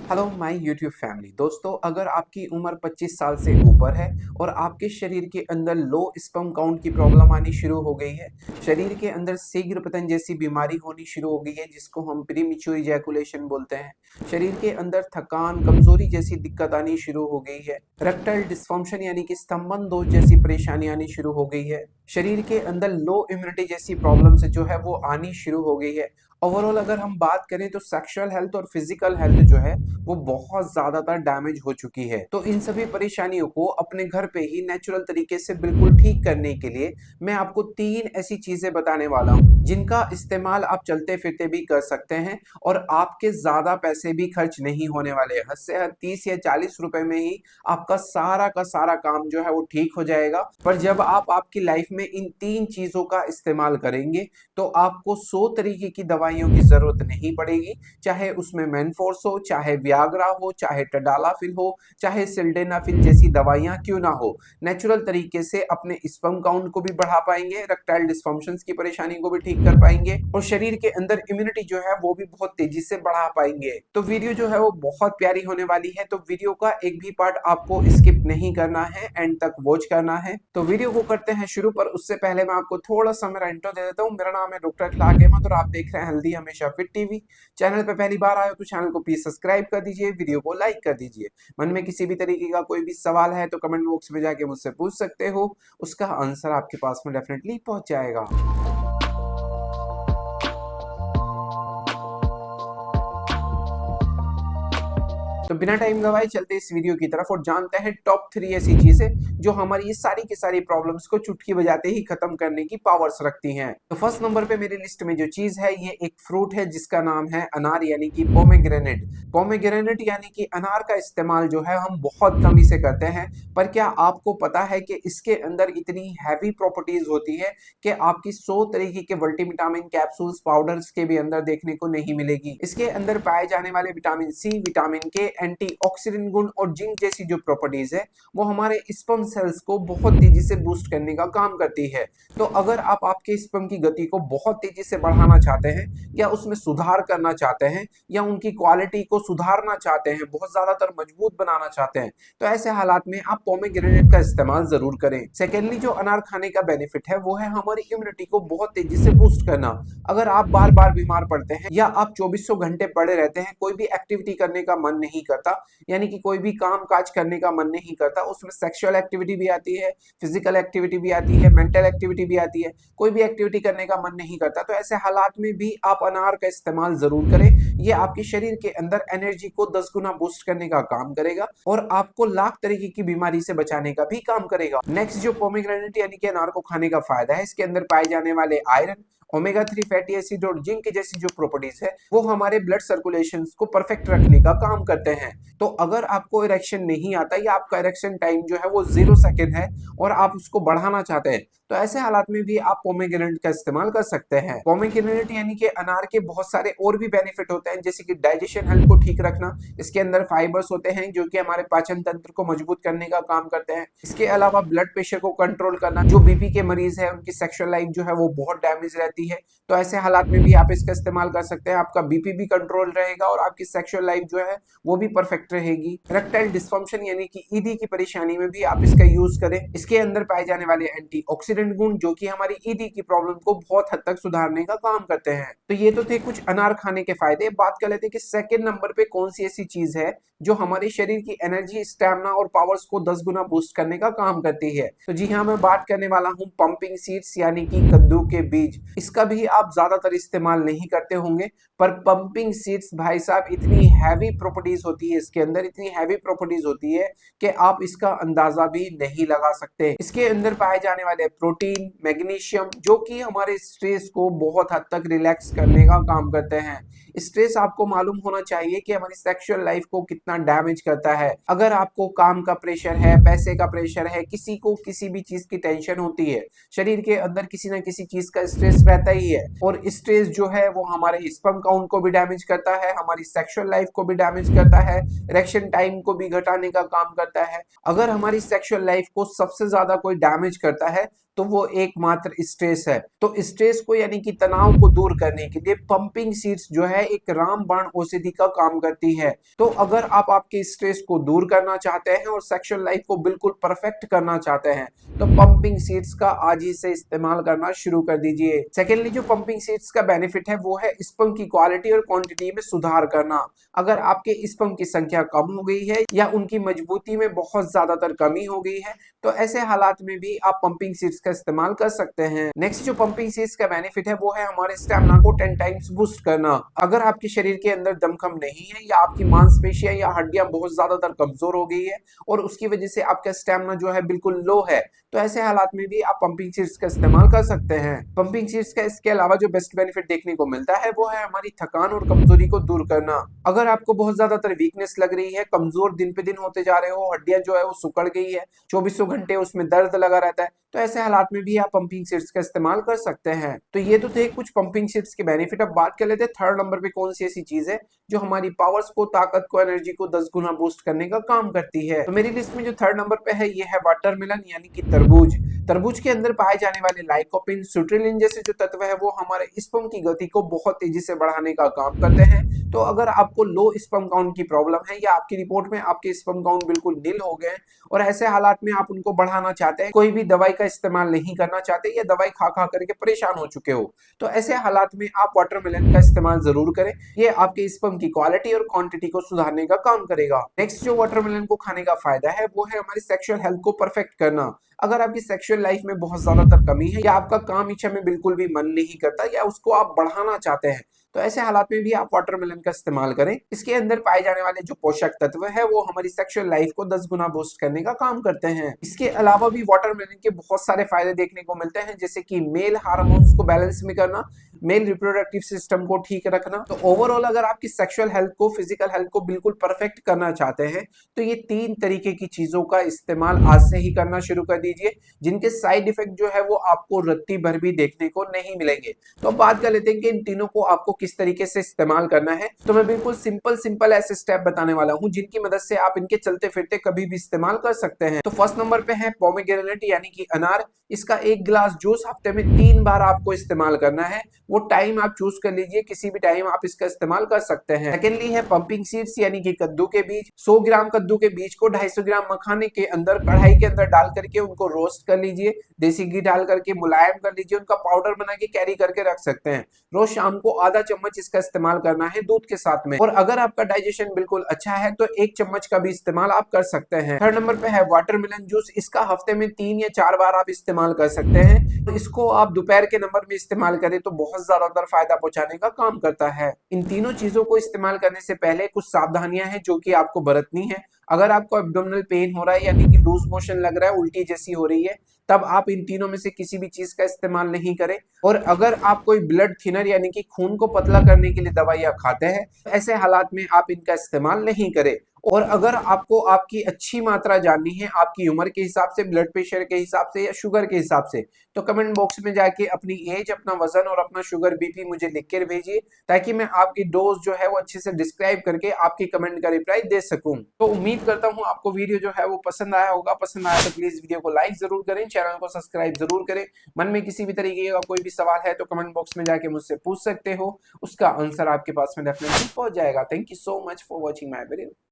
Hello my YouTube family. दोस्तों, अगर आपकी उम्र 25 साल से ऊपर है और आपके शरीर के अंदर लो स्पर्म काउंट की प्रॉब्लम आनी शुरू हो गई है, शरीर के अंदर शीघ्र पतन जैसी बीमारी होनी शुरू हो गई है जिसको हम प्रीमेच्योर इजैकुलेशन बोलते हैं, शरीर के अंदर थकान कमजोरी जैसी दिक्कत आनी शुरू हो गई है, इरेक्टाइल डिस्फंक्शन यानी कि स्तंभन दोष जैसी परेशानी आनी शुरू हो गई है, शरीर के अंदर लो इम्यूनिटी जैसी प्रॉब्लम जो है वो आनी शुरू हो गई है। ओवरऑल अगर हम बात करें तो सेक्सुअल हेल्थ और फिजिकल हेल्थ जो है वो बहुत ज्यादातर डैमेज हो चुकी है। तो इन सभी परेशानियों को अपने घर पे ही नेचुरल तरीके से बिल्कुल ठीक करने के लिए मैं आपको 3 ऐसी चीजें बताने वाला हूँ जिनका इस्तेमाल आप चलते फिरते भी कर सकते हैं और आपके ज्यादा पैसे भी खर्च नहीं होने वाले। हद से हद 30 या 40 रुपए में ही आपका सारा का सारा काम जो है वो ठीक हो जाएगा। पर जब आप आपकी लाइफ में इन 3 चीजों का इस्तेमाल करेंगे तो आपको 100 तरीके की दवाइयों की जरूरत नहीं पड़ेगी, चाहे उसमें मेनफोर्स हो, चाहे वियाग्रा हो, चाहे टडालाफिल हो, चाहे सिल्डेनाफिल जैसी दवाइयां क्यों ना हो। नेचुरल तरीके से अपने स्पर्म काउंट को भी बढ़ा पाएंगे, इरेक्टाइल डिस्फंक्शंस की परेशानी को भी ठीक कर पाएंगे और शरीर के अंदर इम्यूनिटी जो है वो भी बहुत तेजी से बढ़ा पाएंगे। तो वीडियो जो है वो बहुत प्यारी होने वाली है, तो वीडियो का एक भी पार्ट आपको स्किप नहीं करना है, एंड तक वॉच करना है। तो वीडियो को करते हैं शुरू, पर उससे पहले मैं आपको थोड़ा सा मेरा इंट्रो दे देता हूँ। मेरा नाम है डॉक्टर अखलाक अहमद और आप देख रहे हैं हेल्दी हमेशा फिट टीवी। चैनल पे पहली बार आए हो तो चैनल को प्लीज सब्सक्राइब कर दीजिए, वीडियो को लाइक कर दीजिए। मन में किसी भी तरीके का कोई भी सवाल है तो कमेंट बॉक्स में जाके मुझसे पूछ सकते हो, उसका आंसर आपके पास में डेफिनेटली पहुंच जाएगा। तो बिना टाइम गवाए चलते इस वीडियो की तरफ और जानते हैं टॉप 3 ऐसी चीजें जो हमारी ये सारी की सारी प्रॉब्लम्स को चुटकी बजाते ही खत्म करने की पावर्स रखती हैं। तो फर्स्ट नंबर पे मेरी लिस्ट में जो चीज है ये एक फ्रूट है जिसका नाम है अनार यानी कि पोमेग्रेनेट। पोमेग्रेनेट यानी कि अनार का इस्तेमाल जो है हम बहुत कम ही से करते हैं, पर क्या आपको पता है कि इसके अंदर इतनी हैवी प्रॉपर्टीज होती है कि आपकी 100 तरीके के मल्टीविटामिन कैप्सूल्स पाउडर्स के भी अंदर देखने को नहीं मिलेगी। इसके अंदर पाए जाने वाले विटामिन सी, विटामिन के, एंटीऑक्सीडेंट गुण और जिंक जैसी जो प्रॉपर्टीज है वो हमारे स्पर्म सेल्स को बहुत तेजी से बूस्ट करने का काम करती है। तो अगर आप आपके स्पर्म की गति को बहुत तेजी से बढ़ाना चाहते हैं या उसमें सुधार करना चाहते हैं या उनकी क्वालिटी को सुधारना चाहते हैं, बहुत ज्यादातर मजबूत बनाना चाहते हैं, तो ऐसे हालात में आप पोमेग्रेनेट का इस्तेमाल जरूर करें। सेकेंडली, जो अनार खाने का बेनिफिट है वो है हमारी इम्यूनिटी को बहुत तेजी से बूस्ट करना। अगर आप बार बार बीमार पड़ते हैं या आप 2400 घंटे पड़े रहते हैं, कोई भी एक्टिविटी करने का मन नहीं करता, यानी कि कोई भी काम काज करने का मन नहीं करता, उसमें सेक्सुअल एक्टिविटी भी आती है, फिजिकल एक्टिविटी भी आती है, मेंटल एक्टिविटी भी आती है, कोई भी एक्टिविटी करने का मन नहीं करता, तो ऐसे हालात में भी आप अनार का इस्तेमाल जरूर करें। ये आपके शरीर के अंदर एनर्जी को 10 गुना बूस्ट करने का काम करेगा और आपको लाख तरीके की बीमारी से बचाने का भी काम करेगा। नेक्स्ट, जो पोमेग्रेनेट यानी कि अनार को खाने का फायदा है, इसके अंदर पाए जाने वाले आयरन, ओमेगा 3 फैटी एसिड और जिंक जैसी जो प्रॉपर्टीज है वो हमारे ब्लड सर्कुलेशन को परफेक्ट रखने का काम करते हैं। तो अगर आपको इरेक्शन नहीं आता या आपका इरेक्शन टाइम जो है वो 0 सेकेंड है और आप उसको बढ़ाना चाहते हैं, तो ऐसे हालात में भी आप पोमेग्रेनेट का इस्तेमाल कर सकते हैं। पोमेग्रेनेट यानी कि अनार के बहुत सारे और भी बेनिफिट होते हैं, जैसे कि डाइजेशन हेल्थ को ठीक रखना। इसके अंदर फाइबर्स होते हैं जो कि हमारे पाचन तंत्र को मजबूत करने का काम करते हैं। इसके अलावा ब्लड प्रेशर को कंट्रोल करना, जो बीपी के मरीज है उनकी सेक्सुअल लाइफ जो है वो बहुत डैमेज रहती है, तो ऐसे हालात में भी आप इसका इस्तेमाल कर सकते हैं। आपका बीपी भी कंट्रोल रहेगा और आपकी सेक्सुअल लाइफ जो है वो भी परफेक्ट रहेगी। इरेक्टाइल डिस्फंक्शन यानी कि ईडी की परेशानी में भी आप इसका यूज करें। इसके अंदर पाए जाने वाले एंटीऑक्सीडेंट गुण जो कि हमारी ईडी की प्रॉब्लम को बहुत हद तक सुधारने का काम करते हैं। तो ये तो थे कुछ अनार खाने के फायदे। बात कर लेते हैं कि सेकंड नंबर पे कौन सी ऐसी चीज है जो हमारे शरीर की एनर्जी, स्टैमिना और पावर्स को 10 गुना बूस्ट करने का काम करती है। तो जी हाँ, मैं बात करने वाला हूँ पंपिंग सीड्स यानी कि कद्दू के बीज। इसका भी आप ज्यादातर इस्तेमाल नहीं करते होंगे, पर पंपिंग सीड्स भाई साहब इतनी हैवी प्रॉपर्टीज होती है, इसके अंदर इतनी हैवी प्रॉपर्टीज होती है कि आप इसका अंदाजा भी नहीं लगा सकते। इसके अंदर पाए जाने वाले प्रोटीन, मैग्नीशियम जो कि हमारे स्ट्रेस को बहुत हद तक रिलैक्स करने का काम करते हैं। स्ट्रेस आपको मालूम होना चाहिए कि हमारी सेक्सुअल लाइफ को कितना डैमेज करता है। अगर आपको काम का प्रेशर है, पैसे का प्रेशर है, किसी को किसी भी चीज की टेंशन होती है, शरीर के अंदर किसी ना किसी चीज का स्ट्रेस रहता ही है, और स्ट्रेस जो है वो हमारे स्पर्म काउंट को भी डैमेज करता है, हमारी सेक्सुअल लाइफ को भी डैमेज करता है, इरेक्शन टाइम को भी घटाने का काम करता है। अगर हमारी सेक्सुअल लाइफ को सबसे ज्यादा कोई डैमेज करता है तो वो एकमात्र स्ट्रेस है। तो स्ट्रेस को यानी कि तनाव को दूर करने के लिए पंपिंग सीड्स जो है एक रामबाण औषधि का काम करती है। तो अगर आप आपके स्ट्रेस को दूर करना चाहते हैं और सेक्सुअल लाइफ को बिल्कुल परफेक्ट करना चाहते हैं तो पंपिंग सीड्स का आज ही से इस्तेमाल करना शुरू कर दीजिए। सेकेंडली, जो पंपिंग सीड्स का बेनिफिट है वो है स्पर्म की क्वालिटी और क्वांटिटी में सुधार करना। अगर आपके स्पर्म की संख्या कम हो गई है या उनकी मजबूती में बहुत ज्यादातर कमी हो गई है तो ऐसे हालात में भी आप पंपिंग सीड्स का इस्तेमाल कर सकते हैं। नेक्स्ट जो पंपिंग सीड्स का बेनिफिट है वो है हमारे स्टेमिना को 10 टाइम्स बूस्ट करना। अगर आपके शरीर के अंदर दमखम नहीं है या आपकी मांसपेशियां या हड्डियां बहुत ज्यादातर कमजोर हो गई है और उसकी वजह से आपका स्टेमिना जो है बिल्कुल लो है तो ऐसे हालात में भी आप पंपिंग सीड्स का इस्तेमाल कर सकते हैं। पंपिंग सीड्स का इसके अलावा जो बेस्ट बेनिफिट देखने को मिलता है वो है हमारी थकान और कमजोरी को दूर करना। अगर आपको बहुत ज्यादातर वीकनेस लग रही है, कमजोर दिन पे दिन होते जा रहे हो, हड्डियां जो है वो सुकड़ गई है, 24 घंटे उसमें दर्द लगा रहता है तो ऐसे हालात में भी आप पंपिंग सीड्स का इस्तेमाल कर सकते हैं। तो ये तो थे कुछ पंपिंग सीड्स के बेनिफिट। अब बात कर लेते हैं थर्ड नंबर पे कौन सी ऐसी चीज है जो हमारी पावर्स को, ताकत को, एनर्जी को 10 गुना बूस्ट करने का काम करती है। तो मेरी लिस्ट में जो थर्ड नंबर पे है ये है वाटरमेलन यानी कि तरबूज। तरबूज के अंदर पाए जाने वाले लाइकोपिन, सुट्रिलिन जैसे जो तत्व है वो हमारे स्पर्म की गति को बहुत तेजी से बढ़ाने का काम करते हैं। तो अगर आपको लो स्पर्म काउंट की प्रॉब्लम है या आपकी रिपोर्ट में आपके स्पर्म काउंट बिल्कुल नील हो गए और ऐसे हालात में आप उनको बढ़ाना चाहते हैं, कोई भी दवाई का इस्तेमाल नहीं करना चाहते या दवाई खा खा करके परेशान हो चुके हो तो ऐसे हालात में आप वाटरमेलन का इस्तेमाल जरूर करें। ये आपके स्पर्म की क्वालिटी और क्वांटिटी को सुधारने का काम करेगा। नेक्स्ट जो वाटरमेलन को खाने का फायदा है वो है हमारी सेक्सुअल हेल्थ को परफेक्ट करना। अगर आपकी सेक्सुअल लाइफ में बहुत ज्यादातर कमी है या आपका काम इच्छा में बिल्कुल भी मन नहीं करता या उसको आप बढ़ाना चाहते हैं तो ऐसे हालात में भी आप वाटरमेलन का इस्तेमाल करें। इसके अंदर पाए जाने वाले जो पोषक तत्व है वो हमारी सेक्सुअल लाइफ को 10 गुना बूस्ट करने का काम करते हैं। इसके अलावा भी वाटरमेलन के बहुत सारे फायदे देखने को मिलते हैं जैसे कि मेल हार्मोन्स को बैलेंस में करना, मेल रिप्रोडक्टिव सिस्टम को ठीक रखना। तो ओवरऑल अगर आपकी सेक्सुअल हेल्थ को, फिजिकल हेल्थ को बिल्कुल परफेक्ट करना चाहते हैं तो ये 3 तरीके की चीजों का इस्तेमाल आज से ही करना शुरू कर दीजिए जिनके साइड इफेक्ट जो है वो आपको रत्ती भर भी देखने को नहीं मिलेंगे। तो अब बात कर लेते हैं कि इन तीनों को आपको किस तरीके से इस्तेमाल करना है। तो मैं बिल्कुल सिंपल ऐसे स्टेप बताने वाला हूं जिनकी मदद से आप इनके चलते फिरते कभी भी इस्तेमाल कर सकते हैं। तो फर्स्ट नंबर पे है पोमेग्रेनेट यानी कि अनार। इसका 1 गिलास जूस हफ्ते में 3 बार आपको इस्तेमाल करना है। वो टाइम आप चूज कर लीजिए, किसी भी टाइम आप इसका इस्तेमाल कर सकते हैं। सेकेंडली है पंपिंग सीड्स यानी कि कद्दू के बीज। 100 ग्राम कद्दू के बीज को 250 ग्राम मखाने के अंदर, कढ़ाई के अंदर डाल करके उनको रोस्ट कर लीजिए, देसी घी डाल करके मुलायम कर लीजिए, उनका पाउडर बना के कैरी करके रख सकते हैं। रोज शाम को आधा चम्मच इसका इस्तेमाल करना है दूध के साथ में। और अगर आपका डाइजेशन बिल्कुल अच्छा है तो 1 चम्मच का भी इस्तेमाल आप कर सकते हैं। थर्ड नंबर पे है वाटरमेलन जूस। इसका हफ्ते में 3 या 4 बार आप इस्तेमाल कर सकते हैं। तो इसको आप दोपहर के नंबर में इस्तेमाल करें तो बहुत ज्यादातर फायदा पहुंचाने का काम करता है। इन तीनों चीजों को इस्तेमाल करने से पहले कुछ सावधानियां हैं जो कि आपको बरतनी है। अगर आपको एब्डोमिनल पेन हो रहा है यानी कि लूज मोशन लग रहा है, उल्टी जैसी हो रही है, तब आप इन तीनों में से किसी भी चीज का इस्तेमाल नहीं करें। और अगर आप कोई ब्लड थिनर यानी कि खून को पतला करने के लिए दवाइयां खाते हैं तो ऐसे हालात में आप इनका इस्तेमाल नहीं करें। और अगर आपको आपकी अच्छी मात्रा जाननी है आपकी उम्र के हिसाब से, ब्लड प्रेशर के हिसाब से या शुगर के हिसाब से, तो कमेंट बॉक्स में जाके अपनी एज, अपना वजन और अपना शुगर बीपी मुझे लिख कर भेजिए ताकि मैं आपकी डोज जो है वो अच्छे से डिस्क्राइब करके आपकी कमेंट का रिप्लाई दे सकूं। तो उम्मीद करता हूं आपको वीडियो जो है वो पसंद आया होगा। पसंद आया तो प्लीज वीडियो को लाइक जरूर करें, चैनल को सब्सक्राइब जरूर करें। मन में किसी भी तरीके का कोई भी सवाल है तो कमेंट बॉक्स में जाके मुझसे पूछ सकते हो, उसका आंसर आपके पास में डेफिनेटली पहुंच जाएगा। Thank you so much for watching my video.